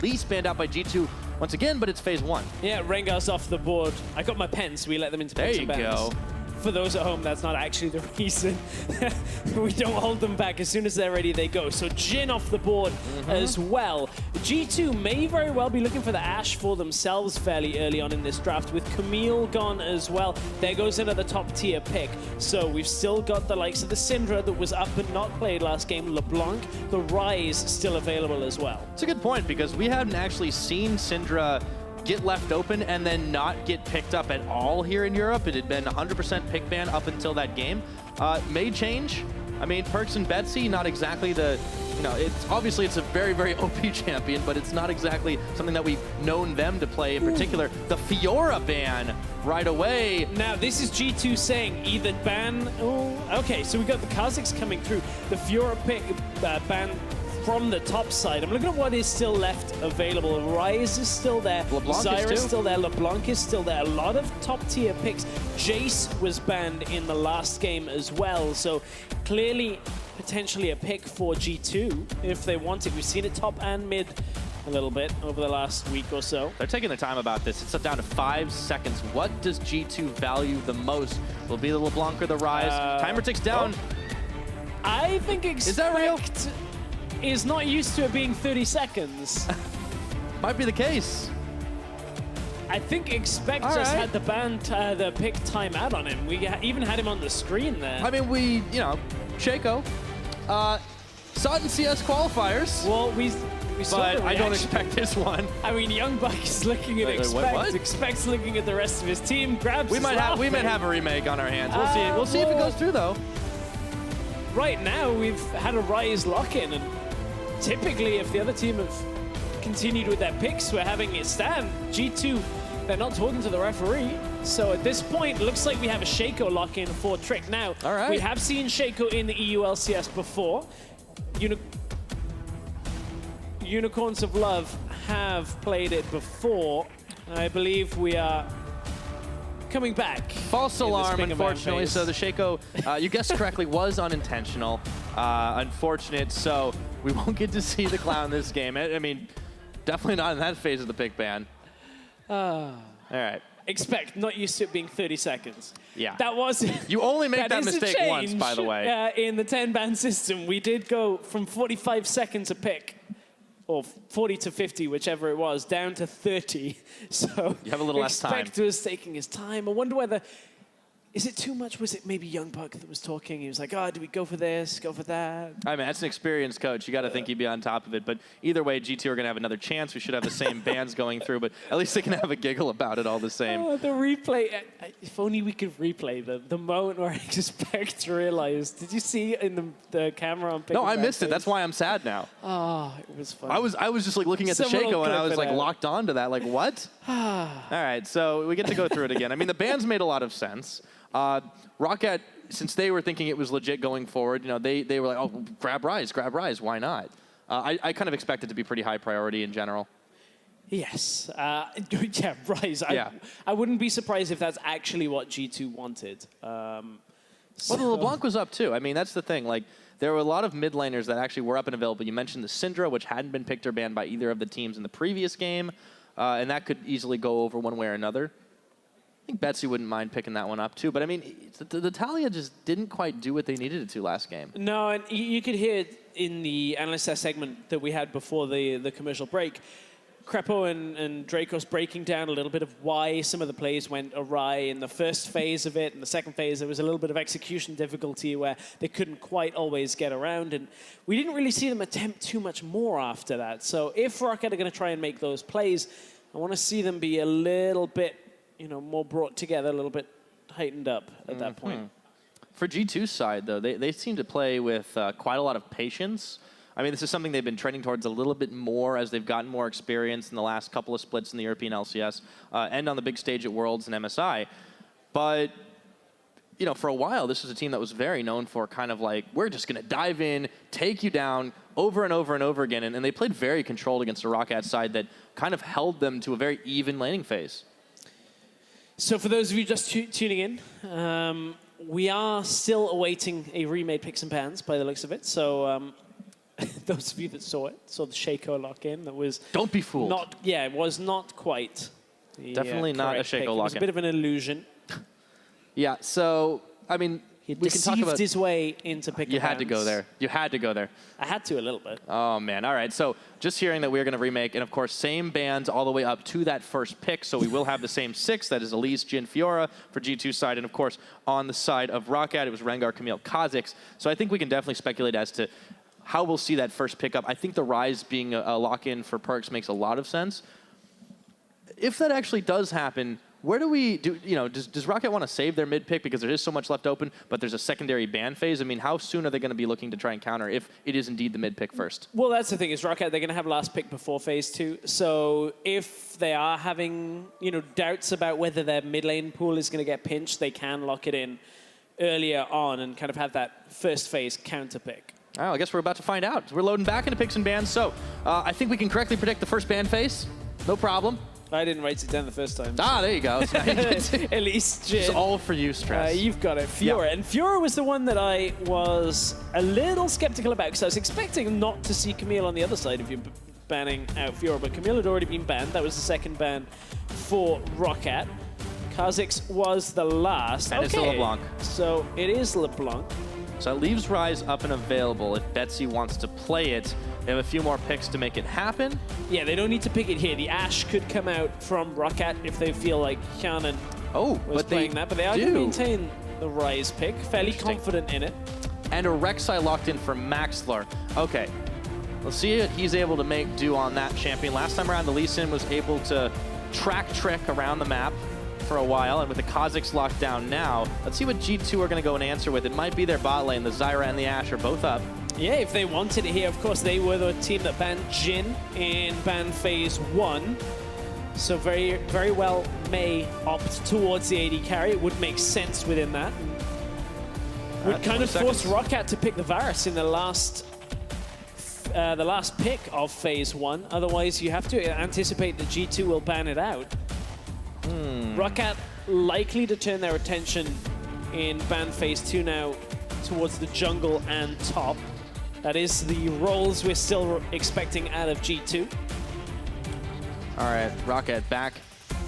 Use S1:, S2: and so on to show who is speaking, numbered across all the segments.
S1: least banned out by G2 once again, but it's phase 1.
S2: Yeah, Rengar's off the board. I got my pen, so we let them into picks and bans.
S1: There you go.
S2: For those at home, that's not actually the reason. We don't hold them back. As soon as they're ready, they go. So Jhin off the board as well. G2 may very well be looking for the Ashe for themselves fairly early on in this draft, with Camille gone as well. There goes another top tier pick. So we've still got the likes of the Syndra that was up and not played last game, LeBlanc, the Ryze still available as well.
S1: It's a good point, because we haven't actually seen Syndra get left open and then not get picked up at all here in Europe. It had been 100% pick ban up until that game. May change. I mean, PerkZ and Betsy, not exactly the, you know, it's obviously it's a very, very OP champion, but it's not exactly something that we've known them to play. In particular, the Fiora ban right away.
S2: Now, this is G2 saying either ban, okay, so we got the Kazakhs coming through. The Fiora pick, ban from the top side. I'm looking at what is still left available. Ryze is still there. Zyra is still there. LeBlanc is still there. A lot of top tier picks. Jace was banned in the last game as well. So clearly, potentially a pick for G2 if they want it. We've seen it top and mid a little bit over the last week or so.
S1: They're taking their time about this. It's down to 5 seconds. What does G2 value the most? Will it be the LeBlanc or the Ryze? Timer ticks down.
S2: I think
S1: Is that real?
S2: Is not used to it being 30 seconds.
S1: Might be the case.
S2: I think Expect just had the pick timeout on him. We even had him on the screen there.
S1: I mean, you know, Shaco saw it in CS qualifiers.
S2: Well, we saw
S1: but I don't expect this one.
S2: I mean, Young Buck is looking at Expect.
S1: What?
S2: Expect's looking at the rest of his team. Grabs.
S1: We might have a remake on our hands. We'll see. We'll see if it goes through though.
S2: Right now, we've had a Ryze lock-in, and typically, if the other team have continued with their picks, we're having it stand. G2, they're not talking to the referee. So at this point, it looks like we have a Shaco lock-in for Trick. Now, we have seen Shaco in the EU LCS before. Unicorns of Love have played it before. I believe we are coming back.
S1: False alarm, unfortunately. So the Shaco, you guessed correctly, was unintentional. Unfortunate, so we won't get to see the Clown this game. I mean, definitely not in that phase of the pick ban. All right.
S2: Expect, not used to it being 30 seconds.
S1: Yeah.
S2: That was...
S1: You only make that mistake once, by the way.
S2: In the 10-ban system, we did go from 45 seconds a pick, or 40 to 50, whichever it was, down to 30. So
S1: you have a little less time.
S2: Expect was taking his time. I wonder whether... Is it too much? Was it maybe Young Buck that was talking? He was like, oh, do we go for this, go for that?
S1: I mean, that's an experienced coach. You got to think he'd be on top of it. But either way, G2 are going to have another chance. We should have the same bans going through, but at least they can have a giggle about it all the same.
S2: Oh, the replay. If only we could replay the moment where I Expect realized. Did you see in the camera on
S1: No, I missed it. That's why I'm sad now.
S2: Oh, it was fun.
S1: I was just like looking at the Shaco and I was like locked onto that. Like, what? All right, so we get to go through it again. I mean, the bans made a lot of sense. ROCCAT, since they were thinking it was legit going forward, you know, they were like, oh, grab Ryze, why not? I kind of expect it to be pretty high priority in general.
S2: Yes. Yeah, Ryze. I wouldn't be surprised if that's actually what G2 wanted.
S1: Well, the LeBlanc was up too. I mean, that's the thing. Like, there were a lot of mid laners that actually were up and available. You mentioned the Syndra, which hadn't been picked or banned by either of the teams in the previous game, and that could easily go over one way or another. I think Betsy wouldn't mind picking that one up too, but I mean, the Talia just didn't quite do what they needed it to last game.
S2: No, and you could hear it in the analyst segment that we had before the commercial break. Crepo and Dracos breaking down a little bit of why some of the plays went awry in the first phase of it. In the second phase, there was a little bit of execution difficulty where they couldn't quite always get around, and we didn't really see them attempt too much more after that. So if ROCCAT are going to try and make those plays, I want to see them be a little bit, you know, more brought together, a little bit heightened up at that point.
S1: For G2's side, though, they seem to play with quite a lot of patience. I mean, this is something they've been trending towards a little bit more as they've gotten more experience in the last couple of splits in the European LCS and on the big stage at Worlds and MSI. But, you know, for a while, this was a team that was very known for kind of like, we're just going to dive in, take you down over and over and over again. And they played very controlled against a ROCCAT side that kind of held them to a very even laning phase.
S2: So for those of you just tuning in, we are still awaiting a remade Picks and Pans by the looks of it. So those of you that saw it, saw the Shaco lock-in. That was
S1: Don't be fooled.
S2: it was not quite.
S1: Definitely not a
S2: correct pick.
S1: Shaco
S2: It was
S1: lock-in.
S2: a bit of an illusion.
S1: Yeah, so, I mean,
S2: He
S1: we can talk
S2: deceived
S1: about...
S2: his way into picking.
S1: You had to go there. You had to go there.
S2: I had to a little bit.
S1: Oh, man. All right. So just hearing that we're going to remake, and of course, same bands all the way up to that first pick. So we will have the same 6. That is Elise, Jhin, Fiora for G2 side. And of course, on the side of ROCCAT, it was Rengar, Camille, Kha'Zix. So I think we can definitely speculate as to how we'll see that first pickup. I think the Ryze being a lock-in for PerkZ makes a lot of sense. If that actually does happen, where do we do? You know, does ROCCAT want to save their mid pick because there is so much left open, but there's a secondary ban phase? I mean, how soon are they going to be looking to try and counter if it is indeed the mid pick first?
S2: Well, that's the thing is ROCCAT, they're going to have last pick before phase 2. So if they are having, doubts about whether their mid lane pool is going to get pinched, they can lock it in earlier on and kind of have that first phase counter pick.
S1: Oh, I guess we're about to find out. We're loading back into picks and bans. So I think we can correctly predict the first ban phase. No problem.
S2: I didn't write it down the first time.
S1: Ah, there you go.
S2: At least, Jhin.
S1: It's all for you, Stress.
S2: You've got it. Fiora.
S1: Yeah.
S2: And Fiora was the one that I was a little skeptical about because I was expecting not to see Camille on the other side if you're banning out Fiora. But Camille had already been banned. That was the second ban for ROCCAT. Kha'Zix was the last.
S1: And it's LeBlanc.
S2: So it is LeBlanc.
S1: So it leaves Ryze up and available if Betsy wants to play it. They have a few more picks to make it happen.
S2: Yeah, they don't need to pick it here. The Ashe could come out from ROCCAT if they feel like Hjarnan was playing that. But they are going to maintain the Ryze pick. Fairly confident in it.
S1: And a Rek'Sai locked in for Maxlore. Okay, let's see what he's able to do on that champion. Last time around, the Lee Sin was able to track trick around the map for a while, and with the Kha'Zix locked down now, let's see what G2 are going to go and answer with. It might be their bot lane. The Zyra and the Ashe are both up.
S2: Yeah, if they wanted it here, of course, they were the team that banned Jhin in ban phase 1. So very, very well may opt towards the AD carry. It would make sense within that. Would kind of force ROCCAT to pick the Varus in the last pick of phase 1. Otherwise, you have to anticipate that G2 will ban it out. ROCCAT likely to turn their attention in ban phase 2 now towards the jungle and top. That is the roles we're still expecting out of G2.
S1: All right, ROCCAT back,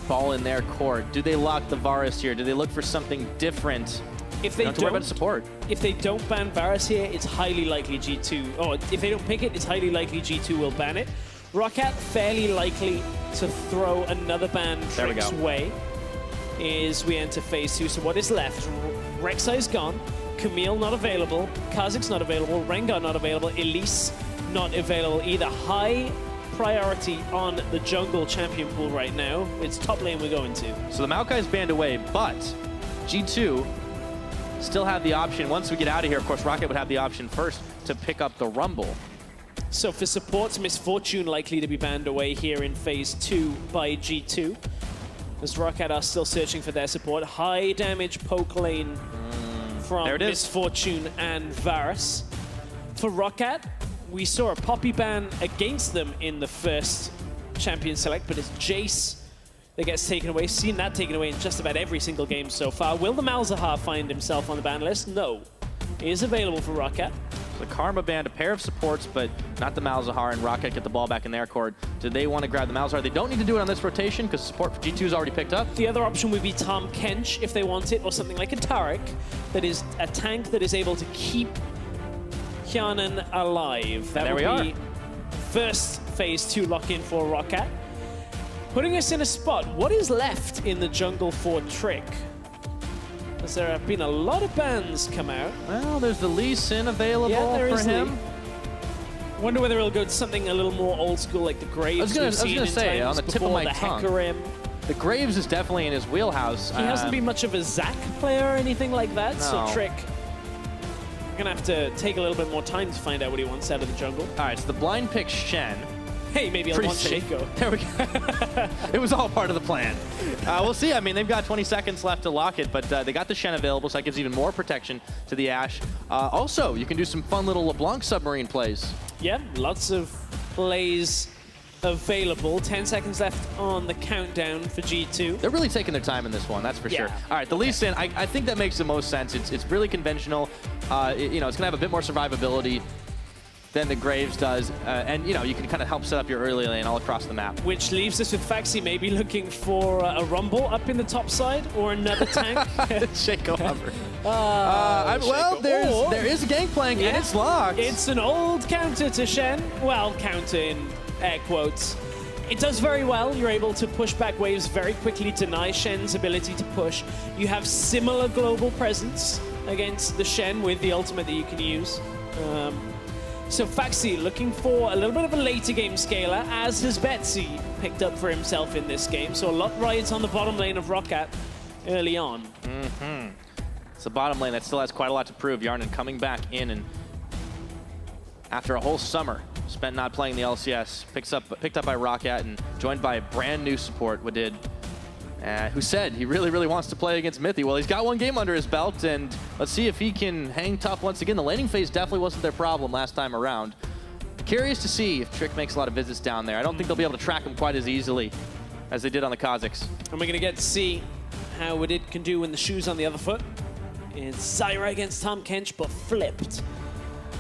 S1: ball in their court. Do they lock the Varus here? Do they look for something different?
S2: If they
S1: don't worry about support.
S2: If they don't ban Varus here, it's highly likely G2. Or if they don't pick it, it's highly likely G2 will ban it. ROCCAT fairly likely to throw another ban Trick's way as we enter phase 2. So what is left? Rek'Sai's gone. Camille not available. Kha'Zix not available. Rengar not available. Elise not available either. High priority on the jungle champion pool right now. It's top lane we're going to.
S1: So the Maokai's banned away, but G2 still have the option. Once we get out of here, of course, ROCCAT would have the option first to pick up the Rumble.
S2: So for supports, Misfortune likely to be banned away here in phase 2 by G2. As ROCCAT are still searching for their support. High damage poke lane from Misfortune and Varus. For ROCCAT, we saw a Poppy ban against them in the first champion select, but it's Jace that gets taken away. Seen that taken away in just about every single game so far. Will the Malzahar find himself on the ban list? No. He is available for ROCCAT.
S1: The Karma banned a pair of supports, but not the Malzahar, and ROCCAT get the ball back in their court. Do they want to grab the Malzahar? They don't need to do it on this rotation because support for G2 is already picked up.
S2: The other option would be Tahm Kench if they want it, or something like a Taric that is a tank that is able to keep Hjarnan alive. That would be first phase 2 lock-in for ROCCAT. Putting us in a spot, what is left in the jungle for Trick? As there have been a lot of bans come out.
S1: Well, there's the Lee Sin available for him.
S2: Wonder whether he'll go to something a little more old school like the Graves.
S1: I was gonna say, on the tip of my tongue. The Graves is definitely in his wheelhouse.
S2: He hasn't been much of a Zac player or anything like that,
S1: no.
S2: so Trick, we're gonna have to take a little bit more time to find out what he wants out of the jungle.
S1: All right, so the blind pick Shen.
S2: Hey, maybe I'll want Shaco.
S1: There we go. It was all part of the plan. We'll see. I mean, they've got 20 seconds left to lock it, but they got the Shen available, so that gives even more protection to the Ashe. Also, you can do some fun little LeBlanc submarine plays.
S2: Yeah, lots of plays available. 10 seconds left on the countdown for G2.
S1: They're really taking their time in this one, that's for sure. All right, the Lee Sin, I think that makes the most sense. It's really conventional. It's going to have a bit more survivability. than the Graves does. And, you know, you can kind of help set up your early lane all across the map.
S2: Which leaves us with Phaxi maybe looking for a rumble up in the top side or another tank.
S1: Shaco hover. Well, there is a Gangplank, and it's locked.
S2: It's an old counter to Shen. Well, counter in air quotes. It does very well. You're able to push back waves very quickly, deny Shen's ability to push. You have similar global presence against the Shen with the ultimate that you can use. So Phaxi looking for a little bit of a later game scaler, as has Betsy picked up for himself in this game. So a lot rides on the bottom lane of ROCCAT early on.
S1: It's a bottom lane that still has quite a lot to prove. Hjarnan coming back in, and after a whole summer spent not playing the LCS, picked up by ROCCAT and joined by a brand new support, Wadid, who said he really wants to play against Mithy. Well, he's got one game under his belt, and let's see if he can hang tough once again. The laning phase definitely wasn't their problem last time around. Curious to see if Trick makes a lot of visits down there. I don't think they'll be able to track him quite as easily as they did on the Kazakhs.
S2: And we're going to get to see how Wadid can do when the shoe's on the other foot. It's Zyra against Tahm Kench, but flipped.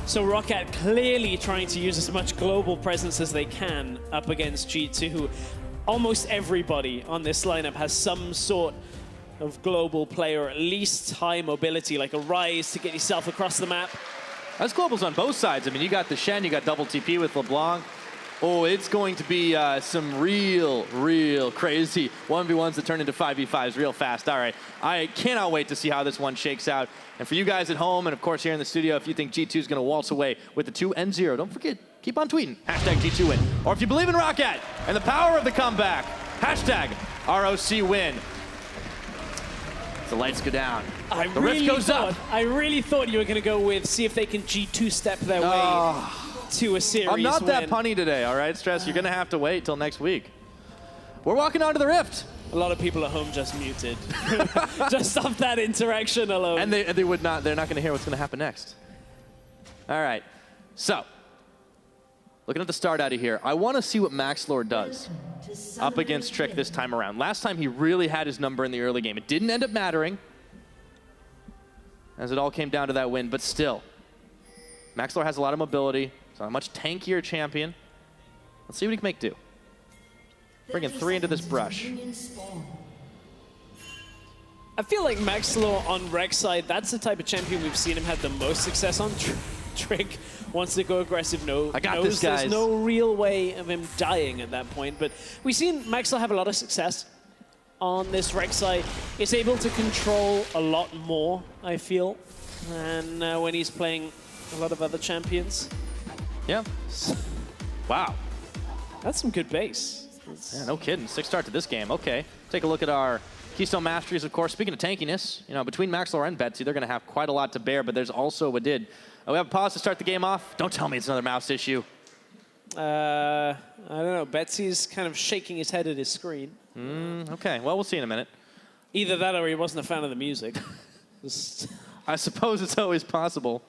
S2: So ROCCAT clearly trying to use as much global presence as they can up against G2. Almost everybody on this lineup has some sort of global play, or at least high mobility, like a Ryze to get yourself across the map.
S1: That's globals on both sides. I mean, you got the Shen, you got double TP with LeBlanc. Oh, it's going to be some real crazy 1v1s that turn into 5v5s real fast. All right, I cannot wait to see how this one shakes out. And for you guys at home, and of course here in the studio, if you think G2 is going to waltz away with the 2-0, don't forget, keep on tweeting, #G2win. Or if you believe in ROCCAT and the power of the comeback, #ROCWin. The lights go down. The rift goes up.
S2: I really thought you were going to go with see if they can G2 step their way to a series
S1: I'm not
S2: win.
S1: that punny today, all right, Stress? You're going to have to wait till next week. We're walking onto the rift.
S2: A lot of people at home just muted. Just off that interaction alone.
S1: And they would not, they're not going to hear what's going to happen next. All right, so looking at the start out of here, I want to see what Maxlore does up against Trick this time around. Last time he really had his number in the early game. It didn't end up mattering, as it all came down to that win, but still. Maxlore has a lot of mobility. He's a much tankier champion. Let's see what he can make do. Bringing 3 into this brush.
S2: I feel like Maxlore on Rek'Sai, that's the type of champion we've seen him have the most success on. Trick wants to go aggressive.
S1: I got this, guys.
S2: There's no real way of him dying at that point. But we've seen Maxlore have a lot of success on this Rek'Sai. It's able to control a lot more, I feel, than when he's playing a lot of other champions.
S1: Yeah. Wow.
S2: That's some good base.
S1: Yeah, no kidding. 6 start to this game. Okay. Take a look at our Keystone Masteries, of course. Speaking of tankiness, you know, between Maxlore and Betsy, they're going to have quite a lot to bear, but there's also Wadid. We have a pause to start the game off. Don't tell me it's another mouse issue.
S2: I don't know. Betsy's kind of shaking his head at his screen.
S1: Okay. Well, we'll see in a minute.
S2: Either that or he wasn't a fan of the music.
S1: I suppose it's always possible.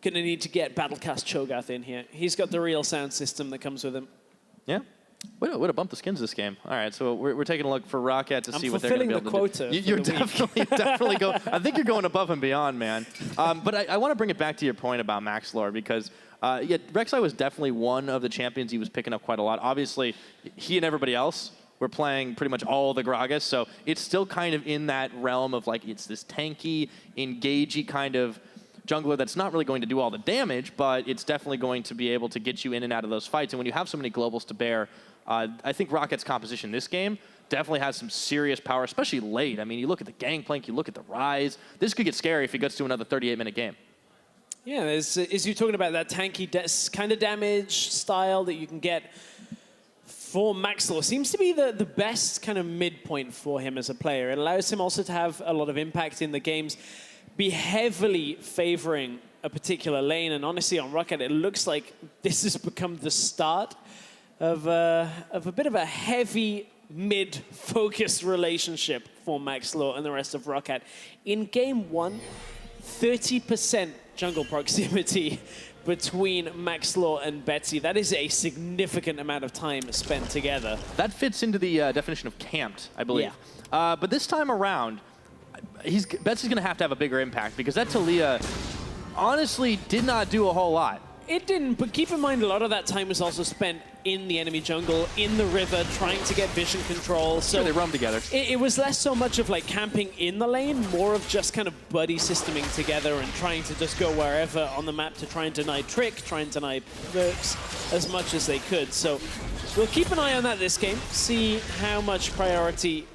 S2: Gonna need to get Battlecast Cho'Gath in here. He's got the real sound system that comes with him.
S1: Yeah. Way to bump the skins this game. All right, so we're taking a look for ROCCAT to see what they're going to be able to do.
S2: I'm fulfilling the quota.
S1: You're definitely going. I think you're going above and beyond, man. But I want to bring it back to your point about Maxlore, because yeah, Rek'Sai was definitely one of the champions he was picking up quite a lot. Obviously, he and everybody else were playing pretty much all the Gragas, so it's still kind of in that realm of like it's this tanky, engagey kind of jungler that's not really going to do all the damage, but it's definitely going to be able to get you in and out of those fights. And when you have so many globals to bear, I think ROCCAT's composition this game definitely has some serious power, especially late. I mean, you look at the Gangplank, you look at the Ryze. This could get scary if it gets to another 38-minute game.
S2: Yeah, as you're talking about that tanky kind of damage style that you can get for Maxlore, seems to be the best kind of midpoint for him as a player. It allows him also to have a lot of impact in the games, be heavily favoring a particular lane. And honestly, on ROCCAT, it looks like this has become the start of a bit of a heavy mid-focused relationship for Maxlore and the rest of ROCCAT. In game 1, 30% jungle proximity between Maxlore and Betsy. That is a significant amount of time spent together.
S1: That fits into the definition of camped, I believe.
S2: Yeah.
S1: But this time around, Betsy's going to have a bigger impact, because that Taliyah honestly did not do a whole lot
S2: It didn't, but keep in mind a lot of that time was also spent in the enemy jungle, in the river, trying to get vision control. So
S1: sure, they roam together.
S2: It was less so much of like camping in the lane, more of just kind of buddy systeming together and trying to just go wherever on the map to try and deny Trick, try and deny PerkZ as much as they could. So we'll keep an eye on that this game, see how much priority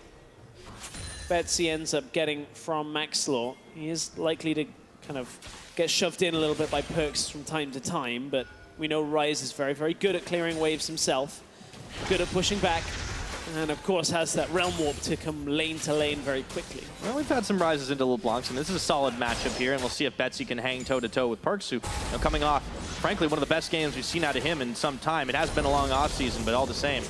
S2: Betsy ends up getting from Maxlore. He is likely to kind of get shoved in a little bit by PerkZ from time to time, but we know Ryze is very, very good at clearing waves himself, good at pushing back, and of course has that realm warp to come lane to lane very quickly.
S1: Well, we've had some rises into LeBlancs, and this is a solid matchup here, and we'll see if Betsy can hang toe-to-toe with PerkZ, who, coming off, frankly, one of the best games we've seen out of him in some time. It has been a long offseason, but all the same.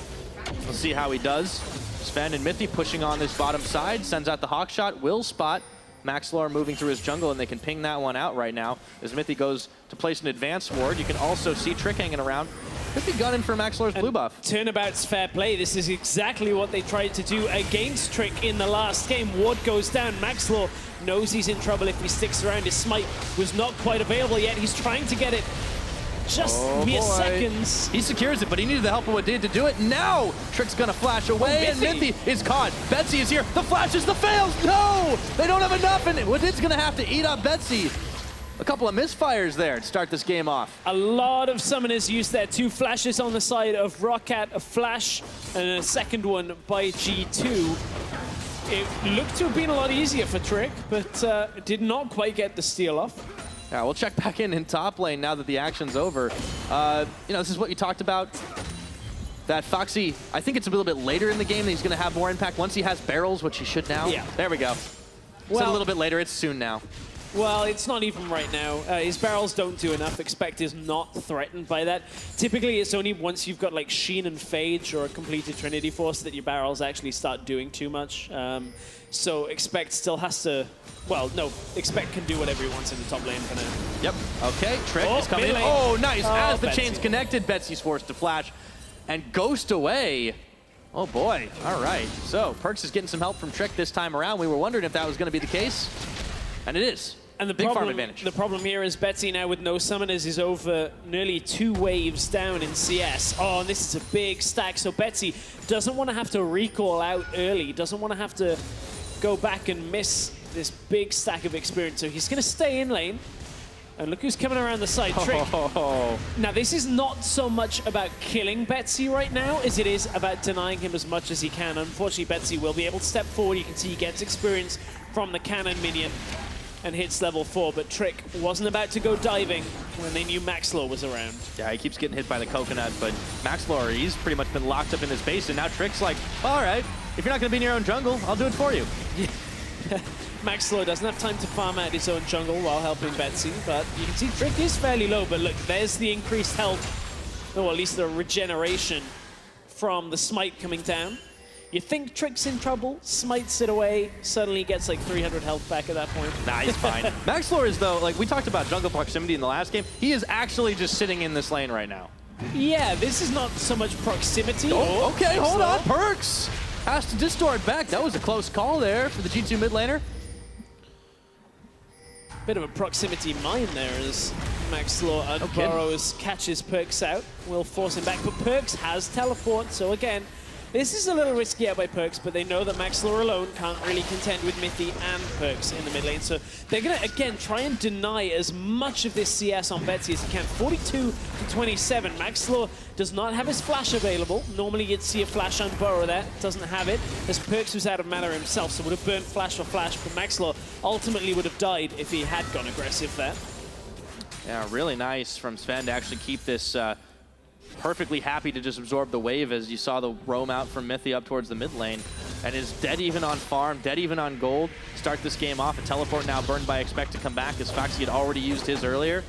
S1: We'll see how he does. Zven and Mithy pushing on this bottom side, sends out the hawk shot, will spot Maxlore moving through his jungle, and they can ping that one out right now as Mithy goes to place an advanced ward. You can also see Trick hanging around. Could be gunning for Maxlore's blue buff.
S2: Turnabout's fair play. This is exactly what they tried to do against Trick in the last game. Ward goes down. Maxlore knows he's in trouble if he sticks around. His smite was not quite available yet. He's trying to get it just mere seconds.
S1: He secures it, but he needed the help of Wadid to do it. Now Trick's gonna flash away, and Mithy is caught. Betsy is here. The flashes, the fails. No! They don't have enough, and Wadid's gonna have to eat up Betsy. A couple of misfires there to start this game off.
S2: A lot of summoners used their 2 flashes on the side of ROCCAT, a flash and a second one by G2. It looked to have been a lot easier for Trick, but did not quite get the steal off.
S1: Yeah, we'll check back in top lane now that the action's over. You know, this is what you talked about. That Phaxi, I think it's a little bit later in the game that he's going to have more impact once he has barrels, which he should now.
S2: Yeah.
S1: There we go.
S2: Well,
S1: said a little bit later, it's soon now.
S2: Well, it's not even right now. His barrels don't do enough. Expect is not threatened by that. Typically, it's only once you've got like Sheen and Phage or a completed Trinity Force that your barrels actually start doing too much. So Expect still has to... Well, no, Expect can do whatever he wants in the top lane for now.
S1: Yep. Okay, Trick is coming in. Oh, nice. As the chain's connected, Betsy's forced to flash and ghost away. Oh, boy. All right. So PerkZ is getting some help from Trick this time around. We were wondering if that was going to be the case, and it is.
S2: And the
S1: big farm advantage.
S2: The problem here is Betsy now with no summoners is over nearly 2 waves down in CS. Oh, and this is a big stack. So Betsy doesn't want to have to recall out early, doesn't want to have to go back and miss this big stack of experience. So he's going to stay in lane. And look who's coming around the side, Trick. Now, this is not so much about killing Betsy right now as it is about denying him as much as he can. Unfortunately, Betsy will be able to step forward. You can see he gets experience from the cannon minion and hits level 4, but Trick wasn't about to go diving when they knew Maxlore was around.
S1: Yeah, he keeps getting hit by the coconut, but Maxlore, he's pretty much been locked up in his base, and now Trick's like, all right, if you're not going to be in your own jungle, I'll do it for you.
S2: Yeah. Maxlore doesn't have time to farm out his own jungle while helping Betsy, but you can see Trick is fairly low, but look, there's the increased health, or at least the regeneration from the smite coming down. You think Trick's in trouble, smites it away, suddenly gets like 300 health back at that point.
S1: Nah, he's fine. Maxlore is, though, like we talked about jungle proximity in the last game, he is actually just sitting in this lane right now.
S2: Yeah, this is not so much proximity.
S1: Oh, okay, hold on. PerkZ has to distort back. That was a close call there for the G2 mid laner.
S2: Bit of a proximity mine there as Maxlore unburrows, catches PerkZ out, will force him back, but PerkZ has teleport, so again, this is a little risky out by PerkZ, but they know that Maxlore alone can't really contend with Mithy and PerkZ in the mid lane. So they're going to, again, try and deny as much of this CS on Betsy as he can. 42 to 27. Maxlore does not have his flash available. Normally you'd see a flash unburrow there. Doesn't have it, as PerkZ was out of mana himself, so would have burnt flash for flash, but Maxlore ultimately would have died if he had gone aggressive there.
S1: Yeah, really nice from Zven to actually keep this perfectly happy to just absorb the wave as you saw the roam out from Mithy up towards the mid lane. And is dead even on farm, dead even on gold. Start this game off. A teleport now burned by Expect to come back as Phaxi had already used his earlier.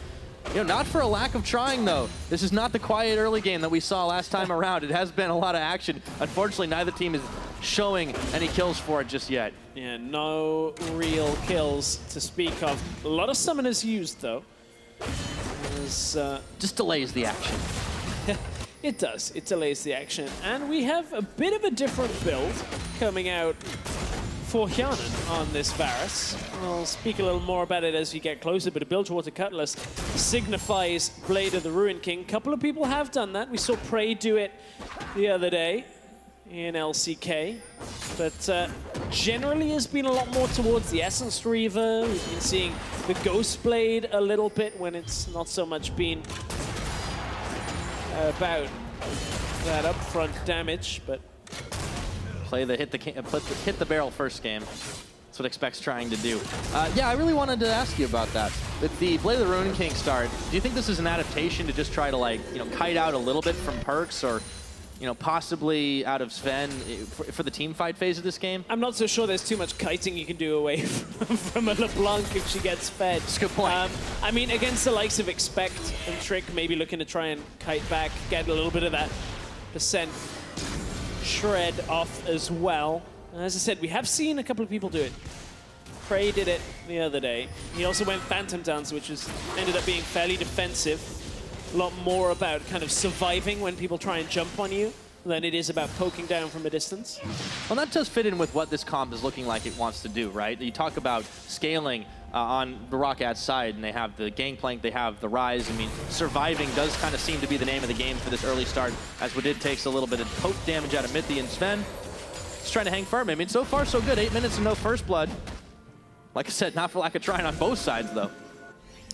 S1: You know, not for a lack of trying, though. This is not the quiet early game that we saw last time around. It has been a lot of action. Unfortunately, neither team is showing any kills for it just yet.
S2: Yeah, no real kills to speak of. A lot of summoners used, though.
S1: Just delays the action.
S2: It does. It delays the action. And we have a bit of a different build coming out for Hjarnan on this Varus. I'll speak a little more about it as you get closer, but a build towards a Cutlass signifies Blade of the Ruined King. A couple of people have done that. We saw Prey do it the other day in LCK, but generally has been a lot more towards the Essence Reaver. We've been seeing the Ghost Blade a little bit when it's not so much been about that upfront damage, but
S1: play the hit the barrel first game. That's what Expect's trying to do. Yeah, I really wanted to ask you about that. With the Blade of the Ruined King start, do you think this is an adaptation to just try to, like, you know, kite out a little bit from PerkZ, or, you know, possibly out of Zven for the team fight phase of this game?
S2: I'm not so sure there's too much kiting you can do away from a LeBlanc if she gets fed.
S1: That's a good point.
S2: I mean, against the likes of Expect and Trick, maybe looking to try and kite back, get a little bit of that percent shred off as well. As I said, we have seen a couple of people do it. Prey did it the other day. He also went Phantom Dance, which ended up being fairly defensive. A lot more about kind of surviving when people try and jump on you than it is about poking down from a distance.
S1: Well, that does fit in with what this comp is looking like it wants to do, right? You talk about scaling on the ROCCAT side, and they have the Gangplank, they have the Ryze. I mean, surviving does kind of seem to be the name of the game for this early start, as Wadid takes a little bit of poke damage out of Mithy, and Zven is trying to hang firm. I mean, so far so good. 8 minutes and no first blood. Like I said, not for lack of trying on both sides, though.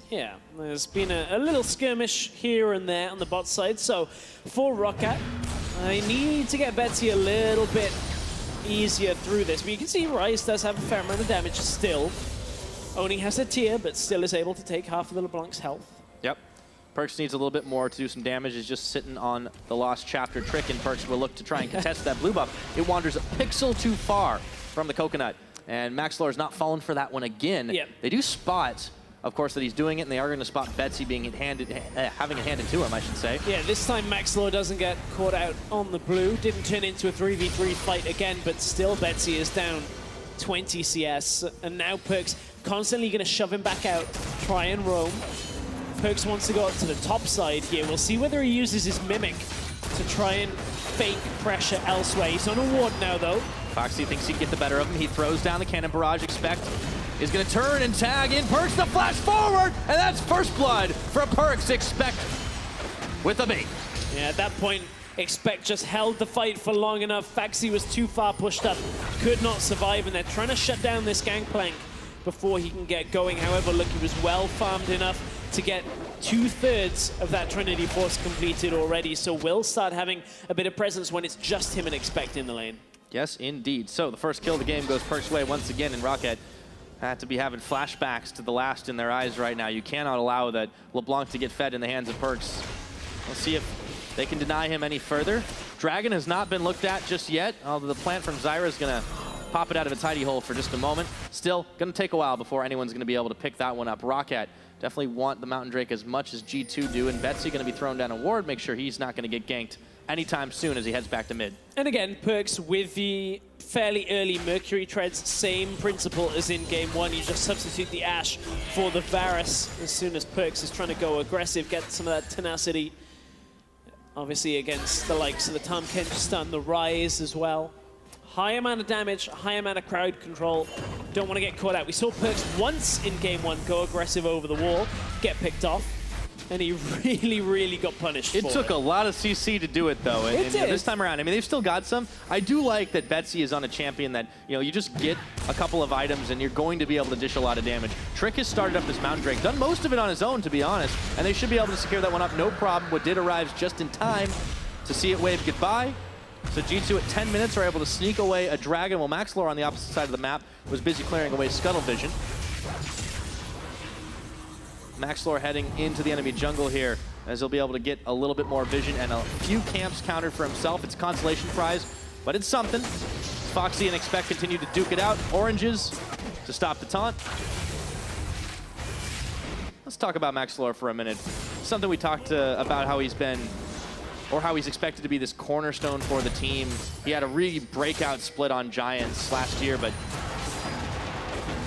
S2: Yeah, there's been a little skirmish here and there on the bot side. So for ROCCAT, I need to get Betsy a little bit easier through this. But you can see Ryze does have a fair amount of damage still. Only has a tier, but still is able to take half of the LeBlanc's health.
S1: Yep. PerkZ needs a little bit more to do some damage. He's just sitting on the Lost Chapter Trick, and PerkZ will look to try and contest that blue buff. It wanders a pixel too far from the coconut, and Maxlore is not falling for that one again.
S2: Yep.
S1: They do spot, of course, that he's doing it, and they are going to spot Betsy being having it handed to him, I should say.
S2: Yeah, this time Maxlore doesn't get caught out on the blue. Didn't turn into a 3v3 fight again, but still Betsy is down 20 CS, and now PerkZ constantly going to shove him back out, try and roam. PerkZ wants to go up to the top side here. We'll see whether he uses his Mimic to try and fake pressure elsewhere. He's on a ward now, though.
S1: Phaxi thinks he can get the better of him. He throws down the cannon barrage. Expect is going to turn and tag in. PerkZ the flash forward, and that's first blood for PerkZ. Expect with a bait.
S2: Yeah, at that point, Expect just held the fight for long enough. Phaxi was too far pushed up, could not survive, and they're trying to shut down this Gangplank before he can get going. However, look, he was well farmed enough to get 2/3 of that Trinity Force completed already, so will start having a bit of presence when it's just him and Expect in the lane.
S1: Yes, indeed. So the first kill of the game goes PerkZ way once again, and ROCCAT had to be having flashbacks to the last in their eyes right now. You cannot allow that LeBlanc to get fed in the hands of PerkZ. We'll see if they can deny him any further. Dragon has not been looked at just yet, although the plant from Zyra is going to pop it out of its hidey hole for just a moment. Still, going to take a while before anyone's going to be able to pick that one up. ROCCAT definitely want the Mountain Drake as much as G2 do, and Betsy going to be thrown down a ward, make sure he's not going to get ganked anytime soon as he heads back to mid.
S2: And again, PerkZ with the fairly early Mercury treads, same principle as in game one. You just substitute the Ashe for the Varus as soon as PerkZ is trying to go aggressive, get some of that tenacity. Obviously against the likes of the Tahm Kench stun, the Ryze as well. High amount of damage, high amount of crowd control. Don't want to get caught out. We saw PerkZ once in game one go aggressive over the wall, get picked off, and he really got punished
S1: It took a lot of CC to do it, though. And you know, this time around, I mean, they've still got some. I do like that Betsy is on a champion that, you know, you just get a couple of items and you're going to be able to dish a lot of damage. Trick has started up this Mountain Drake, done most of it on his own, to be honest, and they should be able to secure that one up, no problem. Wadid arrives just in time to see it wave goodbye. So G2 at 10 minutes are able to sneak away a Dragon, while Maxlore on the opposite side of the map was busy clearing away Scuttle Vision. Maxlore heading into the enemy jungle here, as he'll be able to get a little bit more vision and a few camps countered for himself. It's consolation prize, but it's something. Phaxi and Expect continue to duke it out. Oranges to stop the taunt. Let's talk about Maxlore for a minute. Something we talked about how he's been, or how he's expected to be this cornerstone for the team. He had a really breakout split on Giants last year, but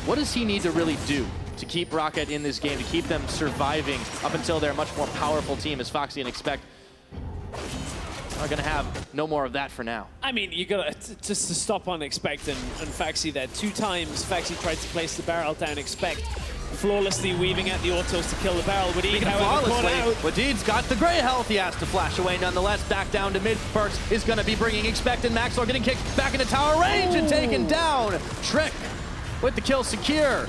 S1: what does he need to really do to keep ROCCAT in this game, to keep them surviving up until they're a much more powerful team as Phaxi and Expect are going to have no more of that for now.
S2: I mean, you got to just to stop on Expect and Phaxi there. 2 times Phaxi tried to place the barrel down Expect, flawlessly weaving out the autos to kill the barrel. Wadid, however, caught out.
S1: Wadid's got the gray health. He has to flash away nonetheless. Back down to mid. PerkZ is going to be bringing Expect, and Maxlore getting kicked back into tower range and taken down. Trick with the kill secure.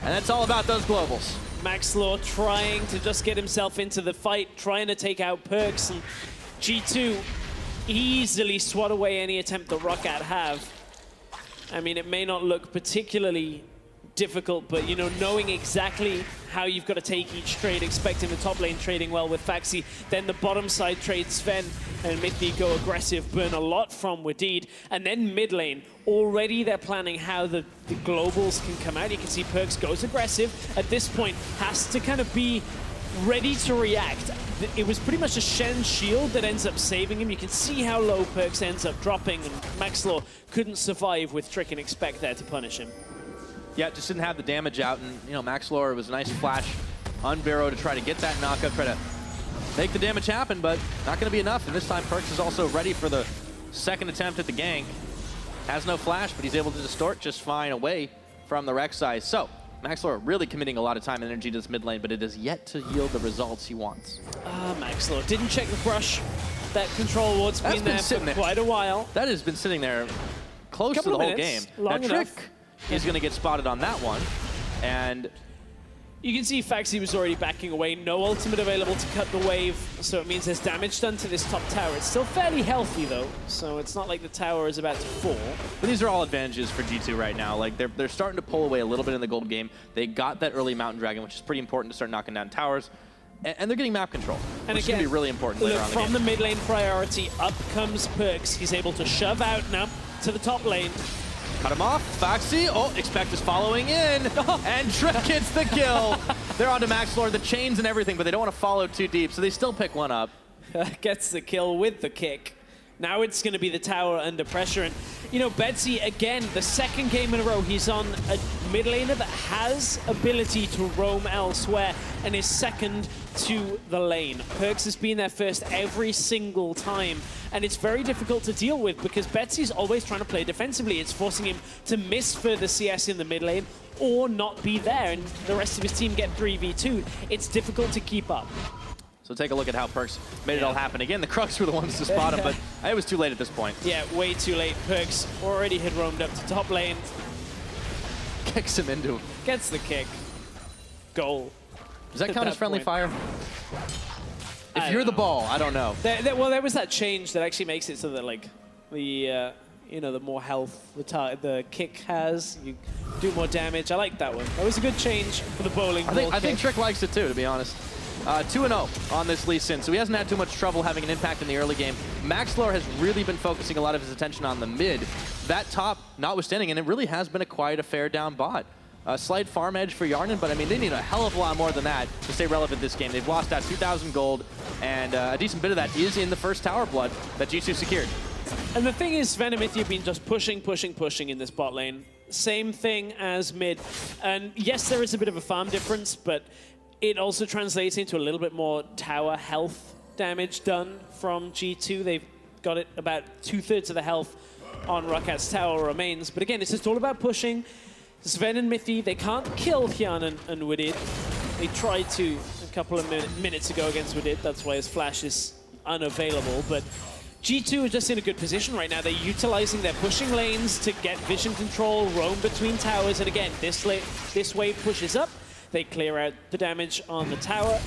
S1: And that's all about those globals.
S2: Maxlore trying to just get himself into the fight, trying to take out PerkZ, and G2 easily swat away any attempt that ROCCAT have. I mean, it may not look particularly difficult, but you know, knowing exactly how you've got to take each trade, expecting the top lane trading well with Phaxi, then the bottom side trade Zven and Mithy go aggressive, burn a lot from Wadid, and then mid lane, already they're planning how the globals can come out. You can see PerkZ goes aggressive. At this point, has to kind of be ready to react. It was pretty much a Shen shield that ends up saving him. You can see how low PerkZ ends up dropping, and Maxlore couldn't survive with Trick and Expect there to punish him.
S1: Yeah, just didn't have the damage out, and you know, Maxlore was a nice flash on Vero to try to get that knockup, try to make the damage happen, but not going to be enough. And this time PerkZ is also ready for the second attempt at the gank. Has no flash, but he's able to distort just fine away from the Rek'Sai. So Maxlore really committing a lot of time and energy to this mid lane, but it is yet to yield the results he wants.
S2: Maxlore didn't check the brush. That control ward's been there for quite a while.
S1: That has been sitting there close to the whole game. Now Trick is going to get spotted on that one, and
S2: you can see Phaxi was already backing away. No ultimate available to cut the wave, so it means there's damage done to this top tower. It's still fairly healthy though, so it's not like the tower is about to fall.
S1: But these are all advantages for G2 right now. Like they're starting to pull away a little bit in the gold game. They got that early Mountain Dragon, which is pretty important to start knocking down towers. And they're getting map control,
S2: and
S1: which is going to be really important later on in the game.
S2: From the mid lane priority, up comes PerkZ. He's able to shove out now to the top lane.
S1: Cut him off. Phaxi. Oh, Expect is following in. And Trick gets the kill. They're onto Maxlore, the chains and everything, but they don't want to follow too deep, so they still pick one up.
S2: Gets the kill with the kick. Now it's going to be the tower under pressure. And, you know, Betsy, again, the second game in a row, he's on a mid laner that has ability to roam elsewhere and is second to the lane. PerkZ has been there first every single time, and it's very difficult to deal with because Betsy's always trying to play defensively. It's forcing him to miss further CS in the mid lane or not be there, and the rest of his team get 3v2. It's difficult to keep up.
S1: So take a look at how PerkZ made it all happen. Again, the Krugs were the ones to spot him, but it was too late at this point.
S2: Yeah, way too late. PerkZ already had roamed up to top lane.
S1: Kicks him into him.
S2: Gets the kick. Goal.
S1: Does that count as friendly fire? If you're the ball, I don't know.
S2: Well, there was that change that actually makes it so that, like, the you know, the more health the kick has, you do more damage. I like that one. That was a good change for the bowling ball.
S1: I think Trick likes it too, to be honest. 2-0 on this Lee Sin, so he hasn't had too much trouble having an impact in the early game. Maxlore has really been focusing a lot of his attention on the mid. That top notwithstanding, and it really has been a quiet affair down bot. A slight farm edge for Hjarnan, but I mean, they need a hell of a lot more than that to stay relevant this game. They've lost out 2,000 gold, and a decent bit of that is in the first tower blood that G2 secured.
S2: And the thing is, Zven and Mithy have been just pushing in this bot lane. Same thing as mid. And yes, there is a bit of a farm difference, but it also translates into a little bit more tower health damage done from G2. They've got it about 2/3 of the health on ROCCAT's tower remains. But again, it's just all about pushing. Zven and Mithy, they can't kill Hjarnan and Wadid. They tried to a couple of minutes ago against Wadid. That's why his flash is unavailable. But G2 are just in a good position right now. They're utilizing their pushing lanes to get vision control, roam between towers. And again, this wave pushes up. They clear out the damage on the tower.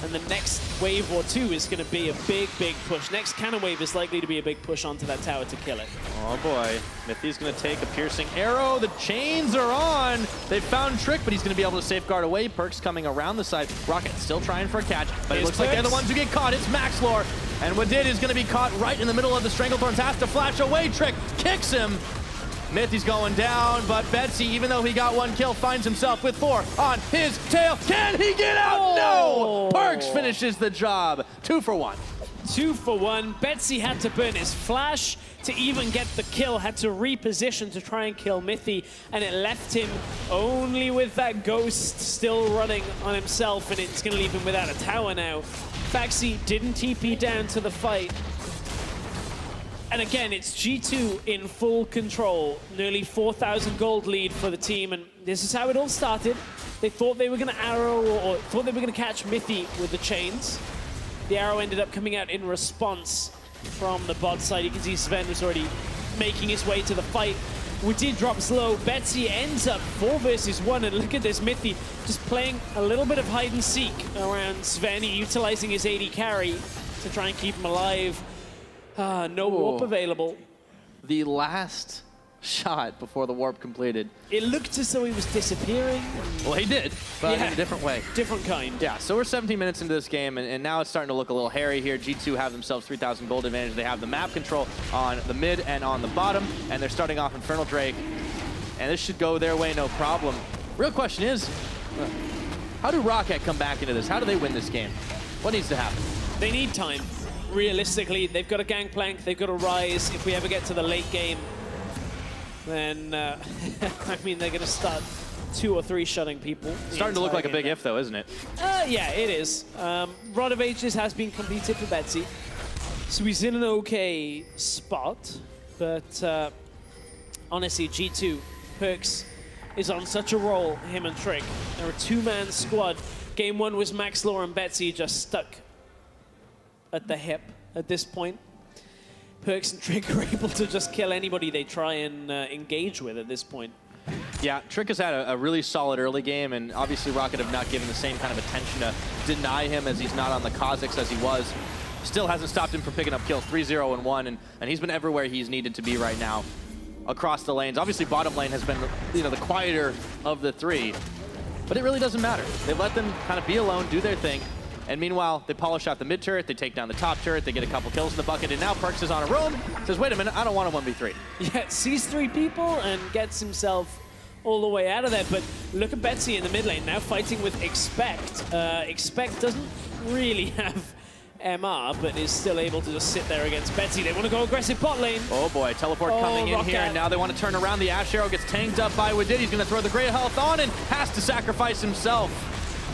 S2: And the next wave or two is going to be a big, big push. Next cannon wave is likely to be a big push onto that tower to kill it.
S1: Oh boy, Mithy's going to take a piercing arrow. The chains are on. They found Trick, but he's going to be able to safeguard away. PerkZ coming around the side. ROCCAT still trying for a catch, but it looks like they're the ones who get caught. It's Maxlore, and Wadid is going to be caught right in the middle of the Stranglethorns. Has to flash away. Trick kicks him. Mithy's going down, but Betsy, even though he got one kill, finds himself with 4 on his tail. Can he get out? No! PerkZ finishes the job. 2 for 1.
S2: 2 for 1. Betsy had to burn his flash to even get the kill, had to reposition to try and kill Mithy, and it left him only with that ghost still running on himself, and it's going to leave him without a tower now. Phaxi didn't TP down to the fight. And again, it's G2 in full control. Nearly 4,000 gold lead for the team, and this is how it all started. They thought they were going to arrow, or thought they were going to catch Mithy with the chains. The arrow ended up coming out in response from the bot side. You can see Zven was already making his way to the fight. Wadid drops low. Betsy ends up 4 versus 1, and look at this Mithy just playing a little bit of hide and seek around Zven, utilizing his AD carry to try and keep him alive. No warp available.
S1: The last shot before the warp completed.
S2: It looked as though he was disappearing.
S1: Well, he did, but in a different way.
S2: Different kind.
S1: Yeah, so we're 17 minutes into this game, and now it's starting to look a little hairy here. G2 have themselves 3,000 gold advantage. They have the map control on the mid and on the bottom, and they're starting off Infernal Drake, and this should go their way no problem. Real question is, how do ROCCAT come back into this? How do they win this game? What needs to happen?
S2: They need time. Realistically, they've got a Gangplank, they've got a Ryze. If we ever get to the late game, then, I mean, they're going to start 2 or 3 shutting people.
S1: Starting to look like a big if, though, isn't it?
S2: Yeah, it is. Rod of Ages has been completed for Betsy, so he's in an okay spot. But honestly, G2, PerkZ is on such a roll, him and Trick. They're a 2-man squad. Game 1 was Maxlore and Betsy just stuck at the hip at this point. PerkZ and Trick are able to just kill anybody they try and engage with at this point.
S1: Yeah, Trick has had a really solid early game, and obviously ROCCAT have not given the same kind of attention to deny him, as he's not on the Kha'Zix as he was. Still hasn't stopped him from picking up kills, 3-0 and 1, and he's been everywhere he's needed to be right now across the lanes. Obviously bottom lane has been, you know, the quieter of the 3, but it really doesn't matter. They let them kind of be alone, do their thing. And meanwhile, they polish out the mid turret, they take down the top turret, they get a couple kills in the bucket, and now PerkZ is on a roam, says, wait a minute, I don't want a 1v3.
S2: Yeah, sees 3 people and gets himself all the way out of there. But look at Betsy in the mid lane, now fighting with Expect. Expect doesn't really have MR, but is still able to just sit there against Betsy. They want to go aggressive bot lane.
S1: Oh boy, teleport coming in here, and now they want to turn around. The Ashe arrow gets tanked up by Wadid. He's going to throw the great health on and has to sacrifice himself.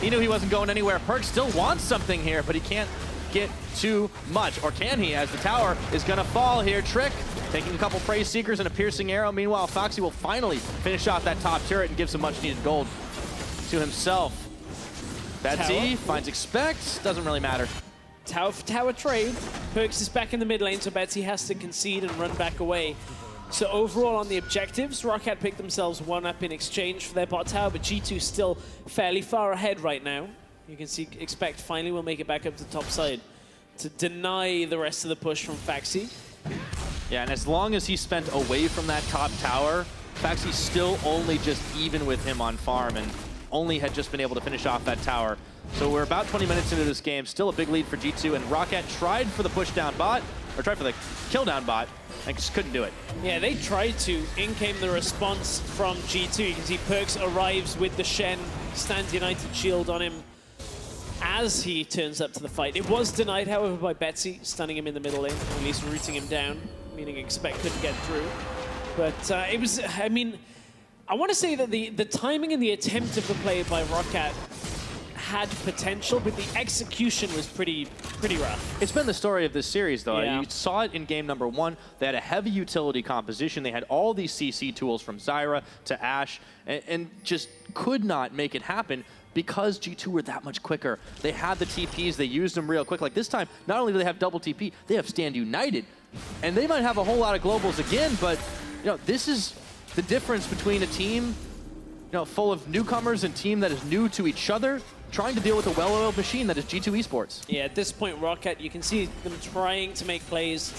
S1: He knew he wasn't going anywhere. PerkZ still wants something here, but he can't get too much. Or can he, as the tower is going to fall here. Trick taking a couple Praise Seekers and a piercing arrow. Meanwhile, Phaxi will finally finish off that top turret and give some much-needed gold to himself. Betsy finds Expect. Doesn't really matter.
S2: Tower for tower trade. PerkZ is back in the mid lane, so Betsy has to concede and run back away. So overall on the objectives, ROCCAT picked themselves 1 up in exchange for their bot tower, but G2 still fairly far ahead right now. You can see Expect finally will make it back up to the top side to deny the rest of the push from Phaxi.
S1: Yeah, and as long as he's spent away from that top tower, Phaxi's still only just even with him on farm and only had just been able to finish off that tower. So we're about 20 minutes into this game, still a big lead for G2, and ROCCAT tried for the push down bot, or tried for the kill down bot, and just couldn't do it.
S2: Yeah, they tried to. In came the response from G2. You can see PerkZ arrives with the Shen, stands United Shield on him as he turns up to the fight. It was denied, however, by Betsy, stunning him in the middle lane, or at least rooting him down, meaning Expect couldn't get through. But it was, I mean, I want to say that the timing and the attempt of the play by ROCCAT had potential, but the execution was pretty rough.
S1: It's been the story of this series, though.
S2: Yeah.
S1: You saw it in game number 1. They had a heavy utility composition. They had all these CC tools from Zyra to Ashe, and just could not make it happen because G2 were that much quicker. They had the TPs. They used them real quick. Like this time, not only do they have double TP, they have Stand United. And they might have a whole lot of globals again, but you know, this is the difference between a team, you know, full of newcomers and team that is new to each other, trying to deal with a well-oiled machine that is G2 Esports.
S2: Yeah, at this point, ROCCAT, you can see them trying to make plays.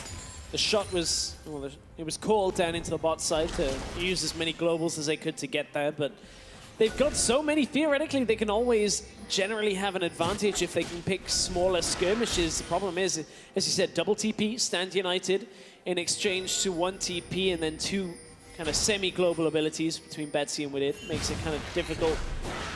S2: The shot was, well, it was called down into the bot side to use as many globals as they could to get there, but they've got so many. Theoretically, they can always generally have an advantage if they can pick smaller skirmishes. The problem is, as you said, double TP, stand United, in exchange to 1 TP and then 2 kind of semi-global abilities between Betsy and Wadid. Makes it kind of difficult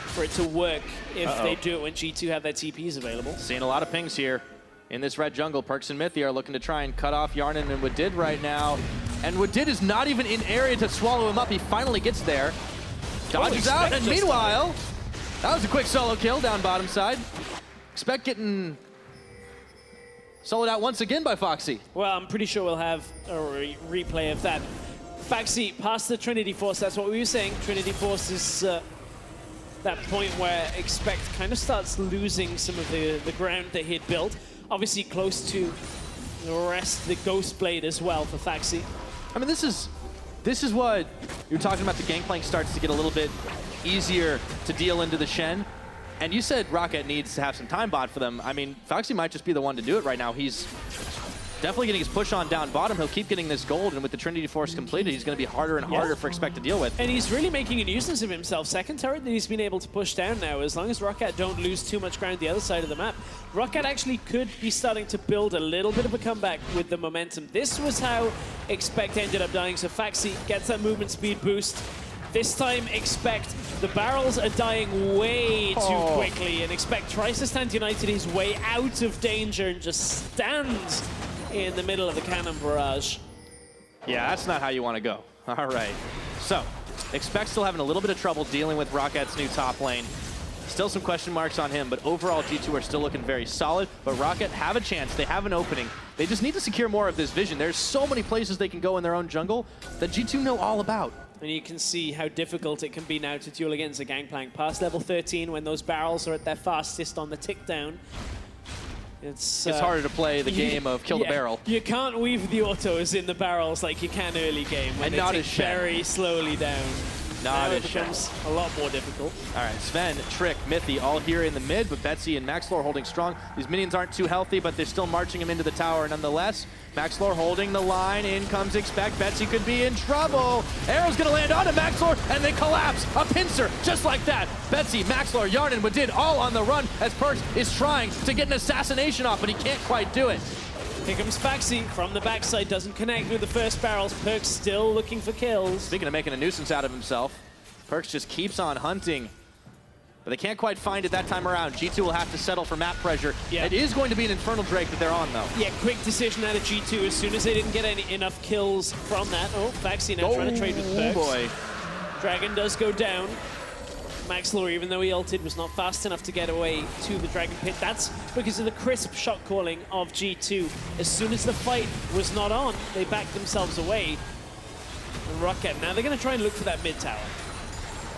S2: for it to work if they do it when G2 have their TPs available.
S1: Seeing a lot of pings here in this red jungle. PerkZ and Mithy are looking to try and cut off Hjarnan and Wadid right now. And Wadid is not even in area to swallow him up. He finally gets there. Dodges out, and meanwhile, that was a quick solo kill down bottom side. Expect getting Sold out once again by Phaxi.
S2: Well, I'm pretty sure we'll have a replay of that. Phaxi past the Trinity Force, that's what we were saying. Trinity Force is that point where Expect kind of starts losing some of the ground that he had built. Obviously close to the rest, the Ghost Blade as well for Phaxi.
S1: I mean, this is what you're talking about. The Gangplank starts to get a little bit easier to deal into the Shen. And you said ROCCAT needs to have some time bot for them. I mean, Phaxi might just be the one to do it right now. He's definitely getting his push on down bottom. He'll keep getting this gold, and with the Trinity Force completed, he's going to be harder and harder for Expect to deal with.
S2: And he's really making a nuisance of himself. Second turret that he's been able to push down now, as long as ROCCAT don't lose too much ground the other side of the map. ROCCAT actually could be starting to build a little bit of a comeback with the momentum. This was how Expect ended up dying, so Phaxi gets that movement speed boost. This time, Expect, the barrels are dying way too quickly, and Expect tries to stand united his way out of danger and just stands in the middle of the cannon barrage.
S1: Yeah, that's not how you want to go. All right. So, Expect still having a little bit of trouble dealing with ROCCAT's new top lane. Still some question marks on him, but overall G2 are still looking very solid. But ROCCAT have a chance. They have an opening. They just need to secure more of this vision. There's so many places they can go in their own jungle that G2 know all about.
S2: And you can see how difficult it can be now to duel against a Gangplank. Past level 13, when those barrels are at their fastest on the tick down, it's
S1: harder to play the game of kill the barrel.
S2: You can't weave the autos in the barrels like you can early game when they tick very slowly down. Now it becomes a lot more difficult.
S1: All right, Zven, Trick, Mithy, all here in the mid, but Betsy and Maxlore holding strong. These minions aren't too healthy, but they're still marching him into the tower nonetheless. Maxlore holding the line, in comes Expect. Betsy could be in trouble. Arrow's gonna land onto Maxlore, and they collapse. A pincer, just like that. Betsy, Maxlore, Hjarnan, Wadid, all on the run as PerkZ is trying to get an assassination off, but he can't quite do it.
S2: Here comes Phaxi from the backside, doesn't connect with the first barrels. PerkZ still looking for kills.
S1: Speaking of making a nuisance out of himself, PerkZ just keeps on hunting. But they can't quite find it that time around. G2 will have to settle for map pressure.
S2: Yeah.
S1: It is going to be an Infernal Drake that they're on, though.
S2: Yeah, quick decision out of G2 as soon as they didn't get enough kills from that. Oh, Phaxi now trying to trade with PerkZ.
S1: Boy.
S2: Dragon does go down. Maxlore, even though he ulted, was not fast enough to get away to the Dragon Pit. That's because of the crisp shot calling of G2. As soon as the fight was not on, they backed themselves away. And ROCCAT, now they're going to try and look for that mid tower.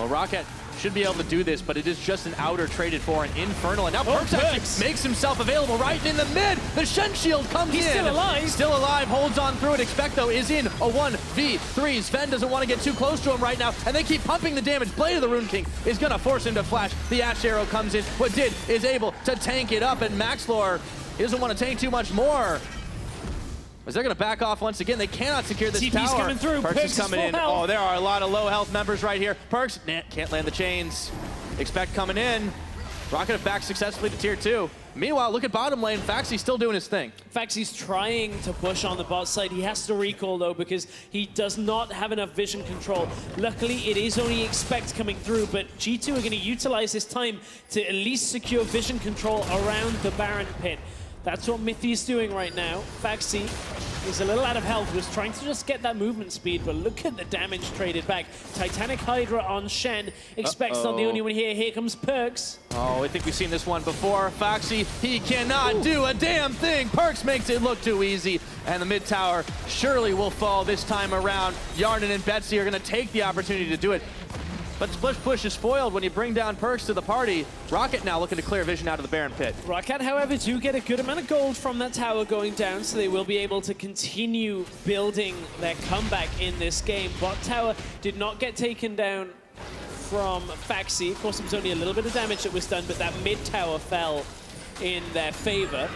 S1: Well, ROCCAT should be able to do this, but it is just an outer traded for an Infernal. And now PerkZ actually makes himself available right in the mid. The Shen shield comes in.
S2: He's still alive.
S1: Still alive, holds on through it. Expect, though, is in a 1v3. Zven doesn't want to get too close to him right now, and they keep pumping the damage. Blade of the Rune King is going to force him to flash. The Ashe arrow comes in. Wadid is able to tank it up, and Maxlore, he doesn't want to tank too much more. As they're going to back off once again. They cannot secure this
S2: TP's
S1: tower.
S2: coming through.
S1: PerkZ is coming in.
S2: Health.
S1: Oh, there are a lot of low health members right here. PerkZ can't land the chains. Expect coming in. ROCCAT back successfully to tier 2. Meanwhile, look at bottom lane. Phaxi's still doing his thing.
S2: Phaxi's trying to push on the bot side. He has to recall, though, because he does not have enough vision control. Luckily, it is only Expect coming through, but G2 are going to utilize this time to at least secure vision control around the Baron Pit. That's what Mithy is doing right now. Phaxi is a little out of health, was trying to just get that movement speed, but look at the damage traded back. Titanic Hydra on Shen. Expect's not the only one here. Here comes PerkZ.
S1: Oh, I think we've seen this one before. Phaxi, he cannot do a damn thing. PerkZ makes it look too easy, and the mid tower surely will fall this time around. Hjarnan and Betsy are going to take the opportunity to do it. But Splish Push is spoiled when you bring down PerkZ to the party. ROCCAT now looking to clear vision out of the Baron Pit.
S2: ROCCAT, however, do get a good amount of gold from that tower going down, so they will be able to continue building their comeback in this game. Bot tower did not get taken down from Phaxi. Of course, it was only a little bit of damage that was done, but that mid tower fell in their favor.